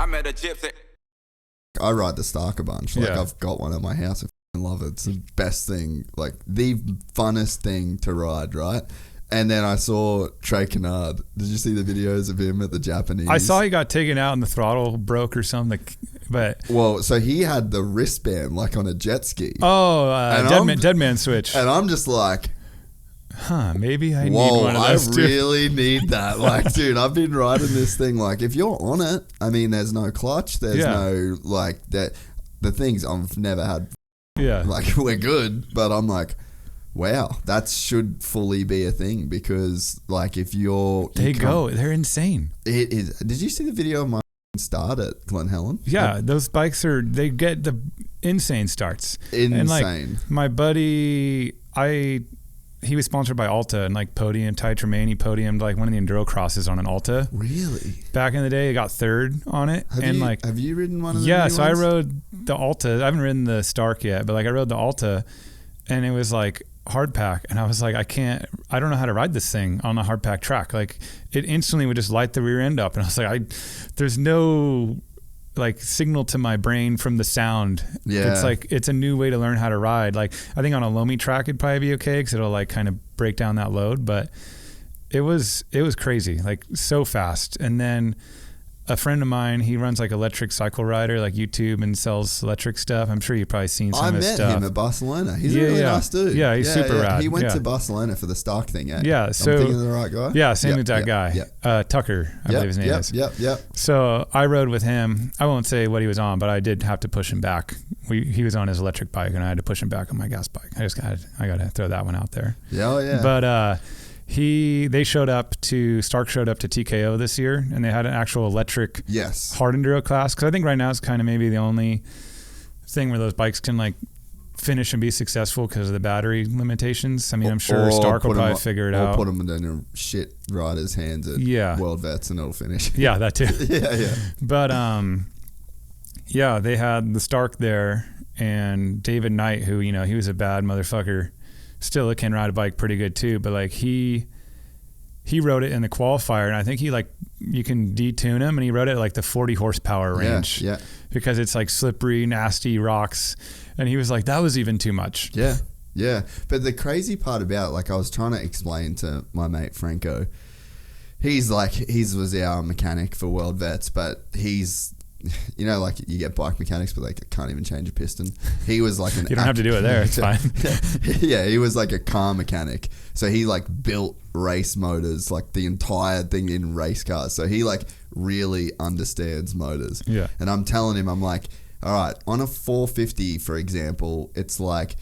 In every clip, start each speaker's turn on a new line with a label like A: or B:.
A: I met a gypsy.
B: I ride the Stark a bunch. Like I've got one at my house. I love it. It's the best thing, like the funnest thing to ride, right? And then I saw Trey Kennard. Did you see the videos of him at the Japanese?
C: I saw he got taken out and the throttle broke or something. But
B: so he had the wristband like on a jet ski.
C: Dead man switch.
B: And I'm just like,
C: maybe I need one of those too.
B: I really need that. Like, dude, I've been riding this thing. Like, if you're on it, I mean, there's no clutch. There's no, like, that. The things I've never had.
C: Yeah.
B: Like, we're good. But I'm like, wow, that should fully be a thing because, like, if you're...
C: They're insane.
B: It is. Did you see the video of my start at Glen Helen?
C: Yeah, those bikes they get the insane starts.
B: Insane.
C: And, like, my buddy, he was sponsored by Alta and like Ty Tremaine podiumed like one of the enduro crosses on an Alta.
B: Really?
C: Back in the day, he got third on it.
B: Have you ridden one of the
C: Yeah,
B: new
C: so
B: ones?
C: I rode the Alta. I haven't ridden the Stark yet, but like I rode the Alta and it was like hard pack. And I was like, I don't know how to ride this thing on a hard pack track. Like it instantly would just light the rear end up. And I was like, there's no like signal to my brain from the sound.
B: Yeah.
C: It's like, it's a new way to learn how to ride. Like I think on a Lomi track, it'd probably be okay because it'll like kind of break down that load, but it was crazy, like so fast. And then a friend of mine, he runs like electric cycle rider, like YouTube and sells electric stuff. I'm sure you've probably seen some of his stuff.
B: I met him at Barcelona. He's a really nice dude.
C: Yeah, he's super rad.
B: He went to Barcelona for the Stark thing, eh?
C: Yeah, so...
B: I'm thinking of the right guy?
C: Yeah, same exact guy. Tucker, I believe his name is.
B: Yep.
C: So I rode with him. I won't say what he was on, but I did have to push him back. He was on his electric bike, and I had to push him back on my gas bike. I got to throw that one out there.
B: Yeah.
C: But... Stark showed up to TKO this year, and they had an actual electric hard enduro class. Because I think right now it's kind of maybe the only thing where those bikes can like finish and be successful because of the battery limitations. I mean, I'm sure Stark will probably figure it out.
B: Or put them in a shit rider's hands at World Vets and it'll finish.
C: Yeah, that too.
B: yeah.
C: But they had the Stark there, and David Knight, who he was a bad motherfucker. Still can ride a bike pretty good too, but like he rode it in the qualifier, and I think you can detune him, and he rode it at like the 40 horsepower range because it's like slippery, nasty rocks, and he was like, that was even too much.
B: Yeah. But the crazy part about it, like I was trying to explain to my mate Franco, he was our mechanic for World Vets, but he's, like you get bike mechanics, but they can't even change a piston. He was like
C: you don't have to do it there. It's fine.
B: Yeah, he was like a car mechanic. So he like built race motors, like the entire thing in race cars. So he like really understands motors.
C: Yeah.
B: And I'm telling him, I'm like, all right, on a 450, for example, it's like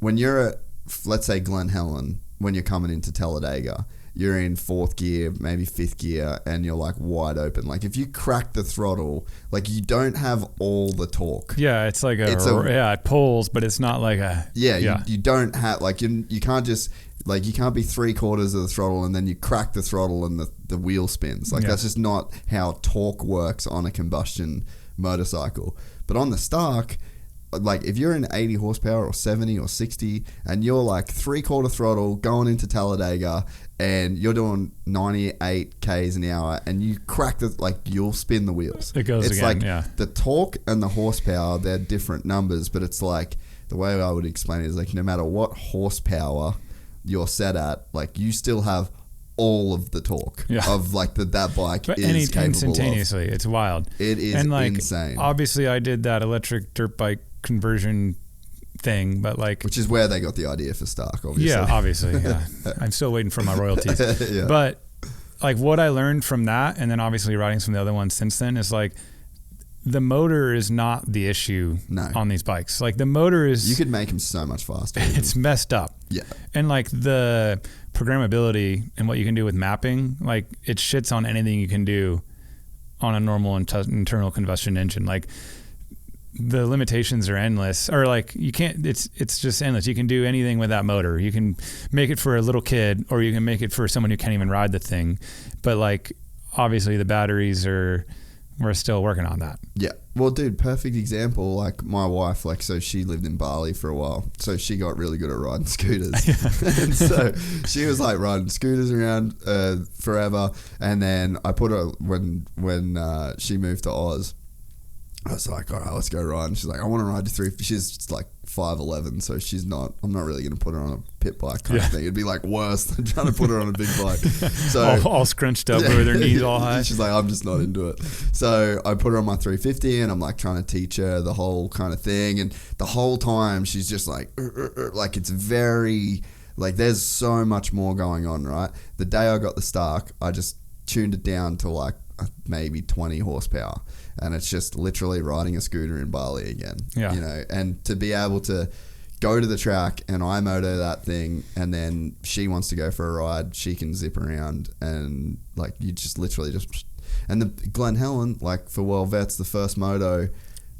B: when you're at, let's say Glen Helen, when you're coming into Talladega, you're in fourth gear, maybe fifth gear, and you're like wide open. Like if you crack the throttle, like you don't have all the torque.
C: Yeah, it's like it pulls, but it's not like a...
B: Yeah. You don't have, like you can't just, like you can't be 3/4 of the throttle and then you crack the throttle and the wheel spins. Like that's just not how torque works on a combustion motorcycle. But on the Stark, like if you're in 80 horsepower or 70 or 60 and you're like 3/4 throttle going into Talladega and you're doing 98 k's an hour and you crack you'll spin the wheels.
C: It goes
B: it's
C: again,
B: like the torque and the horsepower, they're different numbers, but it's like the way I would explain it is like no matter what horsepower you're set at, like you still have all of the torque of like that bike
C: but
B: is capable
C: instantaneously.
B: of.
C: It's wild.
B: It is insane.
C: Obviously I did that electric dirt bike conversion thing, but like,
B: which is where they got the idea for Stark, obviously.
C: Yeah, obviously. Yeah. I'm still waiting for my royalties. But like what I learned from that, and then obviously riding some of the other ones since then, is like the motor is not the issue on these bikes. Like the motor is...
B: You could make them so much faster.
C: It's messed up.
B: Yeah.
C: And like the programmability and what you can do with mapping, like it shits on anything you can do on a normal internal combustion engine. Like the limitations are endless, or like you can't, it's just endless. You can do anything with that motor. You can make it for a little kid, or you can make it for someone who can't even ride the thing. But like, obviously the batteries are we're still working on that.
B: Yeah. Well, dude, perfect example. Like my wife, like, so she lived in Bali for a while. So she got really good at riding scooters. And so she was like riding scooters around forever. And then I put her, when she moved to Oz, I was like, all right, let's go ride. And she's like, I want to ride to 350. She's like 5'11", so I'm not really going to put her on a pit bike kind of thing. It'd be like worse than trying to put her on a big bike. So
C: all scrunched up with her knees all high.
B: She's like, I'm just not into it. So I put her on my 350 and I'm like trying to teach her the whole kind of thing. And the whole time she's just like it's very, like there's so much more going on, right? The day I got the Stark, I just tuned it down to like maybe 20 horsepower. And it's just literally riding a scooter in Bali again, you know, and to be able to go to the track and I moto that thing and then she wants to go for a ride, she can zip around and like you just literally just, and the Glen Helen, like for World Vets, the first moto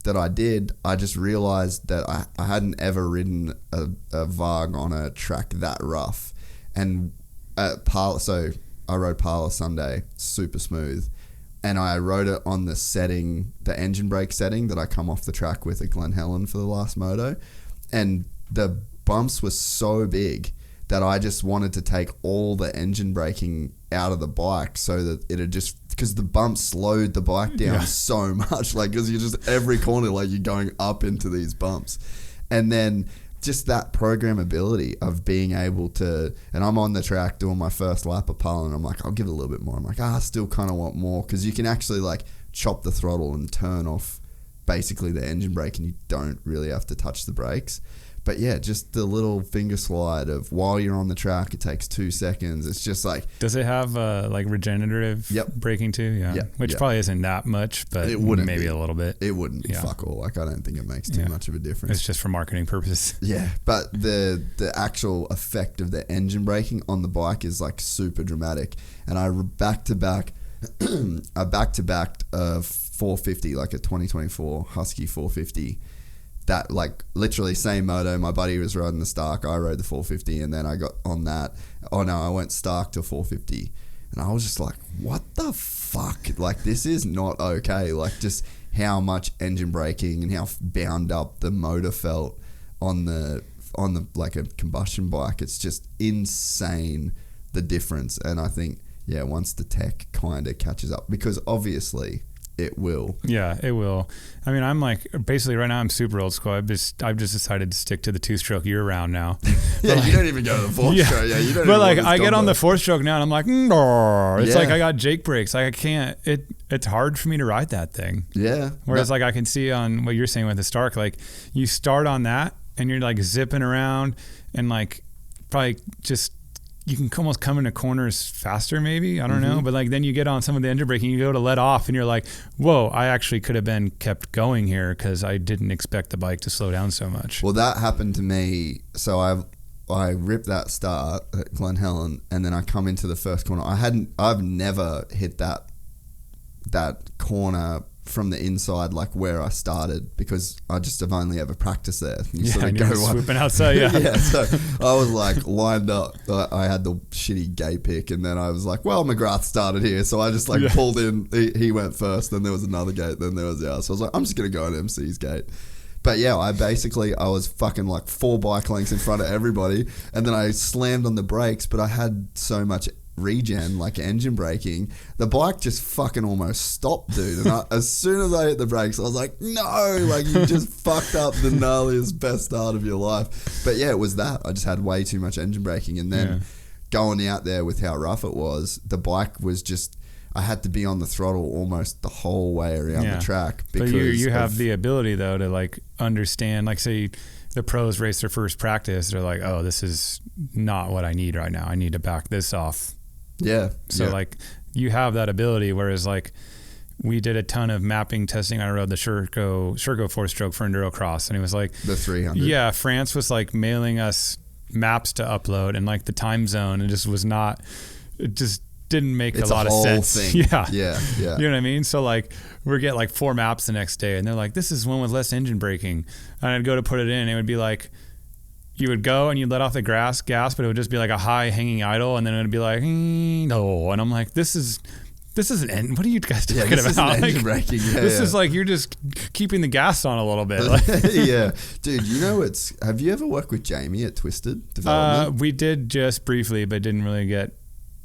B: that I did, I just realized that I hadn't ever ridden a VARG on a track that rough. And so I rode Parla Sunday, super smooth. And I rode it on the setting, the engine brake setting that I come off the track with at Glen Helen for the last moto. And the bumps were so big that I just wanted to take all the engine braking out of the bike so that it had just, because the bumps slowed the bike down so much. Like, because you're just every corner, like you're going up into these bumps. And then just that programmability of being able to, and I'm on the track doing my first lap of Parla and I'm like, I'll give it a little bit more. I'm like, I still kind of want more, because you can actually like chop the throttle and turn off basically the engine brake and you don't really have to touch the brakes. But yeah, just the little finger slide of while you're on the track, it takes 2 seconds. It's just like...
C: Does it have like regenerative braking too? Yeah. Which probably isn't that much, but it wouldn't maybe a little bit.
B: It wouldn't be fuck all. Like I don't think it makes too much of a difference.
C: It's just for marketing purposes.
B: Yeah, but the actual effect of the engine braking on the bike is like super dramatic. And I back-to-backed a 450, like a 2024 Husky 450. That like literally same moto. My buddy was riding the Stark, I rode the 450, and then I got on that. Oh no, I went Stark to 450, and I was just like, what the fuck? Like this is not okay. Like just how much engine braking and how bound up the motor felt on the like a combustion bike. It's just insane the difference. And I think once the tech kind of catches up, because obviously it will. Yeah,
C: it will. I mean, I'm like, basically right now I'm super old school. I've just decided to stick to the 2-stroke year round now.
B: You don't even go to the 4-stroke. Yeah, you don't.
C: But like, I get on the 4-stroke now and I'm like, it's like I got Jake brakes. Like I can't. It's hard for me to ride that thing.
B: Yeah.
C: Whereas like I can see on what you're saying with the Stark, like you start on that and you're like zipping around and like probably just. You can almost come into corners faster maybe, I don't know, but like then you get on some of the engine braking, you go to let off and you're like, whoa, I actually could have been kept going here because I didn't expect the bike to slow down so much.
B: Well, that happened to me. So I ripped that start at Glen Helen and then I come into the first corner. I've never hit that corner from the inside, like where I started, because I just have only ever practiced there.
C: You swooping outside,
B: so I was like lined up. I had the shitty gate pick, and then I was like, well, McGrath started here, so I just like pulled in. He went first, then there was another gate, then there was ours. So I was like, I'm just gonna go on MC's gate. But yeah, I was fucking like 4 bike lengths in front of everybody, and then I slammed on the brakes, but I had so much regen, like engine braking, the bike just fucking almost stopped, dude. And as soon as I hit the brakes, I was like, no, like you just fucked up the gnarliest best start of your life. But yeah, it was that. I just had way too much engine braking, and then going out there with how rough it was, the bike was just, I had to be on the throttle almost the whole way around the track. Because
C: but you have the ability though to like understand, like say the pros race their first practice, they're like, oh, this is not what I need right now. I need to back this off.
B: Yeah.
C: So like you have that ability, whereas like we did a ton of mapping testing. I rode the Sherco 4-stroke for enduro-cross, and it was like
B: the 300.
C: Yeah, France was like mailing us maps to upload and like the time zone, and it just didn't make a lot of sense.
B: Thing.
C: Yeah.
B: You
C: know what I mean? So like we get like 4 maps the next day, and they're like, this is one with less engine braking, and I'd go to put it in, and it would be like, you would go and you'd let off the gas, but it would just be like a high hanging idle, and then it would be like, no. And I'm like, this is this isn't, what are you guys talking
B: this
C: about?
B: isn't engine braking. Yeah,
C: this is like, you're just keeping the gas on a little bit.
B: Yeah. Dude, you know, have you ever worked with Jamie at Twisted Development?
C: We did just briefly, but didn't really get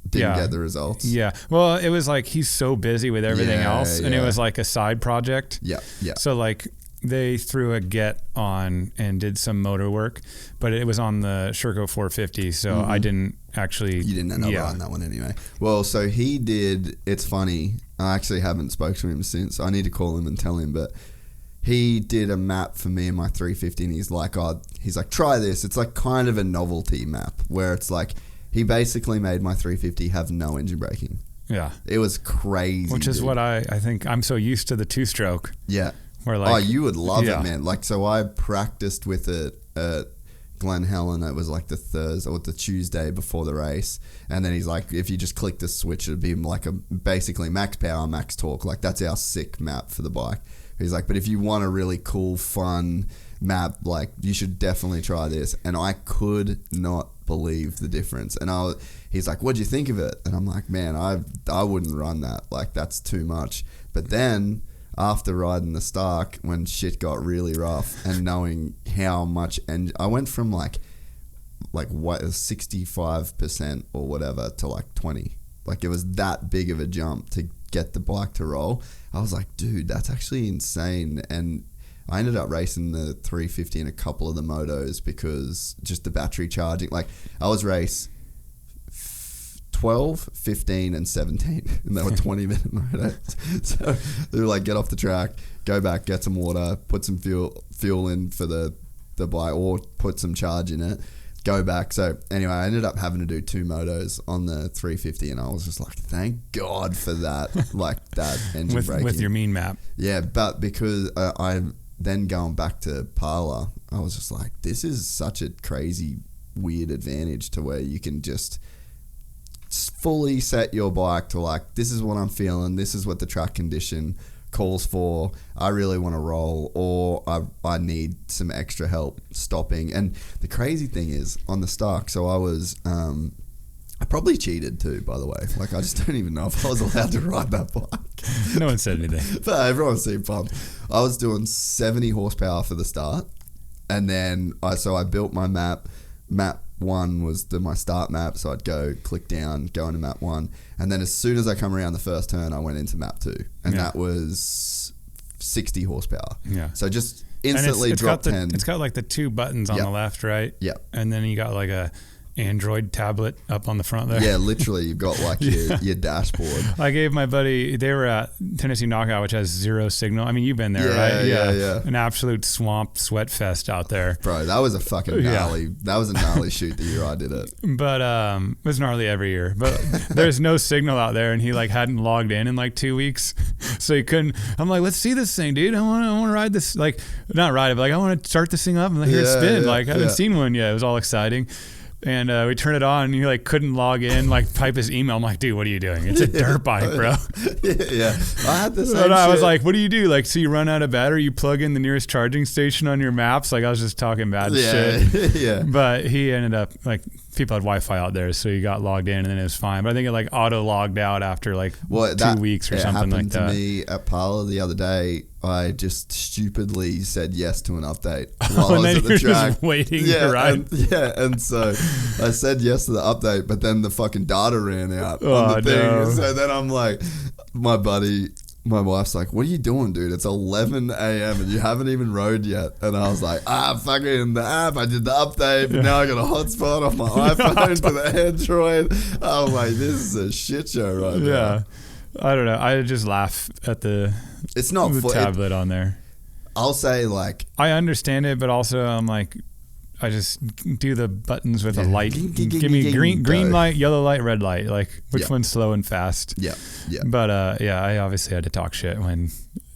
B: the results.
C: Yeah. Well, it was like, he's so busy with everything else. And it was like a side project.
B: Yeah. Yeah.
C: So like, they threw a Get on and did some motor work, but it was on the Sherco 450, so I didn't actually...
B: You didn't end up riding that one anyway. Well, so he did... It's funny. I actually haven't spoken to him since. I need to call him and tell him, but he did a map for me and my 350, and he's like, try this. It's like kind of a novelty map, where it's like, he basically made my 350 have no engine braking.
C: Yeah.
B: It was crazy.
C: Which is what I think... I'm so used to the two-stroke.
B: Yeah.
C: Where like,
B: you would love it, man. Like, so I practiced with it at Glen Helen. It was like the Thursday or the Tuesday before the race. And then he's like, if you just click the switch, it'd be like basically max power, max torque. Like, that's our sick map for the bike. He's like, but if you want a really cool, fun map, like, you should definitely try this. And I could not believe the difference. And he's like, what'd you think of it? And I'm like, man, I wouldn't run that. Like, that's too much. But then... after riding the Stark, when shit got really rough and knowing how much I went from like what 65% or whatever to like 20. Like, it was that big of a jump to get the bike to roll. I was like, dude, that's actually insane. And I ended up racing the 350 in a couple of the motos because just the battery charging. Like, I was race 12, 15, and 17, and they were 20-minute motos. So they were like, get off the track, go back, get some water, put some fuel in for the bike, or put some charge in it, go back. So anyway, I ended up having to do 2 motos on the 350, and I was just like, thank God for that, like that engine braking.
C: With your mean map.
B: Yeah, but because I then going back to Parlour, I was just like, this is such a crazy, weird advantage to where you can just fully set your bike to like, this is what I'm feeling, this is what the track condition calls for, I really want to roll, or I need some extra help stopping. And the crazy thing is, on the Stark, so I was I probably cheated too, by the way. Like, I just don't even know if I was allowed to ride that bike.
C: No one said anything.
B: But everyone seemed pumped. I was doing 70 horsepower for the start, and then I built my map 1 was my start map, so I'd go click down, go into map 1, and then as soon as I come around the first turn, I went into map 2, and that was 60 horsepower.
C: Yeah.
B: So just instantly dropped 10.
C: It's got like the 2 buttons on the left, right?
B: Yeah.
C: And then you got like a Android tablet up on the front there.
B: Yeah, literally, you've got like your dashboard.
C: I gave my buddy, they were at Tennessee Knockout, which has 0 signal. I mean, you've been there, right?
B: Yeah.
C: An absolute swamp sweat fest out there.
B: Bro, that was a fucking gnarly, that was a gnarly shoot the year I did it.
C: But it was gnarly every year. But there's no signal out there, and he like hadn't logged in like 2 weeks. So he couldn't, I'm like, let's see this thing, dude. I want to ride this, like, not ride it, but like, I want to start this thing up and like, hear it spin. Like, I haven't seen one yet. It was all exciting. And we turned it on, and he like couldn't log in, like type his email. I'm like, dude, what are you doing? It's a dirt bike, bro.
B: Yeah. I had the same
C: But I was
B: shit.
C: like, what do you do? Like, so you run out of battery, you plug in the nearest charging station on your maps. Like, I was just talking bad shit.
B: Yeah.
C: But he ended up, like, people had Wi-Fi out there, so he got logged in, and then it was fine. But I think it like auto logged out after like 2 weeks or something like that.
B: It happened to me at Parlour the other day. I just stupidly said yes to an update while I was at the track.
C: Just waiting to ride.
B: And so I said yes to the update, but then the fucking data ran out on the thing.
C: No.
B: So then I'm like, my wife's like, what are you doing, dude? It's 11 a.m. and you haven't even rode yet. And I was like, fucking the app. I did the update, but now I got a hotspot off my iPhone to the Android. I'm like, this is a shit show right now.
C: Yeah. I don't know. I just laugh at the tablet on there.
B: I'll say, like,
C: I understand it, but also I'm like, I just do the buttons with a light. Give me green light, yellow light, red light. Like, which one's slow and fast?
B: Yeah.
C: But I obviously had to talk shit when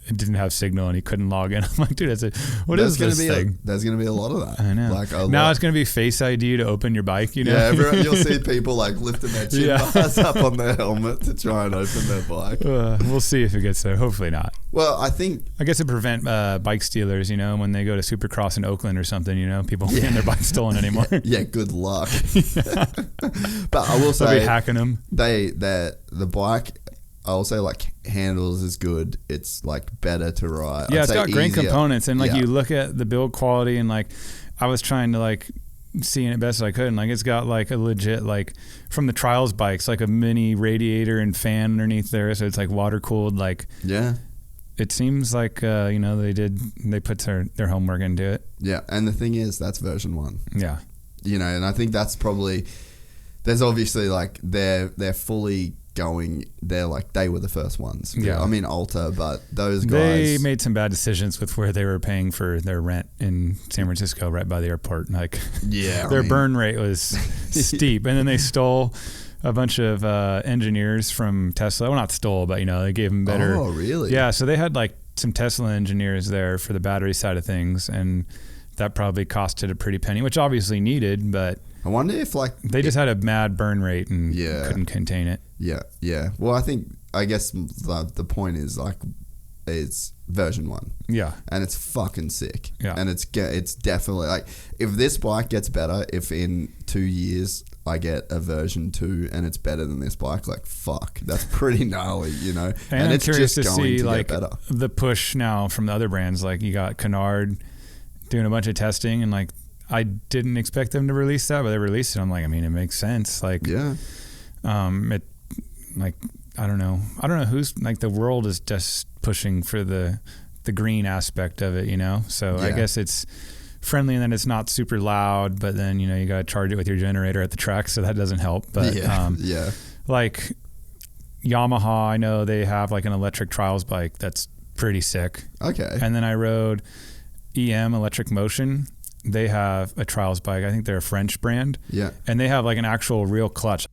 C: it didn't have signal and he couldn't log in. I'm like, dude, what is this thing?
B: There's going to be a lot of that.
C: I know.
B: Like,
C: now it's going to be Face ID to open your bike, you know?
B: Yeah, you'll see people like lifting their chin bars up on their helmet to try and open their bike.
C: We'll see if it gets there. Hopefully not.
B: Well, I guess
C: it prevent bike stealers, you know, when they go to Supercross in Oakland or something, you know, people getting their bikes stolen anymore.
B: Yeah, good luck. But I will say,
C: they'll be hacking them.
B: The bike, I'll say like handles is good. It's like better to ride.
C: Yeah,
B: I'd
C: it's
B: say
C: got great
B: easier.
C: components, and like
B: Yeah.
C: you look at the build quality, and like I was trying to like seeing it best as I could, and like it's got like a legit like from the trials bikes like a mini radiator and fan underneath there, so it's like water cooled. Like
B: Yeah.
C: it seems like they put their homework into it.
B: Yeah, and the thing is, that's version 1.
C: Yeah.
B: You know, and I think that's probably, there's obviously like they're fully going, they're like they were the first ones.
C: Yeah.
B: I mean Alta, but those guys,
C: They made some bad decisions with where they were paying for their rent in San Francisco, right by the airport. Like,
B: yeah,
C: their burn rate was steep, and then they stole a bunch of engineers from Tesla. Well, not stole, but they gave them better.
B: Oh, really?
C: Yeah, so they had like some Tesla engineers there for the battery side of things, and that probably costed a pretty penny, which obviously needed, but
B: I wonder if like
C: they just had a mad burn rate and couldn't contain it.
B: Yeah. Well, I guess the point is like it's version 1.
C: Yeah.
B: And it's fucking sick.
C: Yeah.
B: And it's definitely like, if this bike gets better, if in 2 years I get a version 2 and it's better than this bike, like fuck, that's pretty gnarly,
C: And I'm
B: it's
C: curious
B: just
C: to
B: going
C: see
B: to
C: like
B: get better.
C: the push now from the other brands. Like you got Canard doing a bunch of testing, and like I didn't expect them to release that, but they released it. I'm like, I mean, it makes sense. Like,
B: Yeah.
C: it like I don't know who's like, the world is just pushing for the green aspect of it, So I guess it's friendly, and then it's not super loud, but then you got to charge it with your generator at the track, so that doesn't help. But
B: yeah.
C: like Yamaha, I know they have like an electric trials bike that's pretty sick.
B: Okay.
C: And then I rode EM Electric Motion. They have a trials bike. I think they're a French brand.
B: Yeah.
C: And they have like an actual real clutch.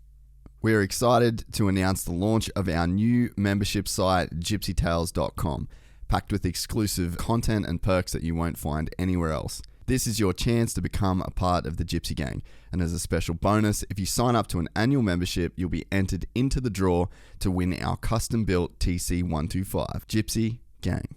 B: We're excited to announce the launch of our new membership site, gypsytales.com, packed with exclusive content and perks that you won't find anywhere else. This is your chance to become a part of the Gypsy Gang. And as a special bonus, if you sign up to an annual membership, you'll be entered into the draw to win our custom-built TC125. Gypsy Gang.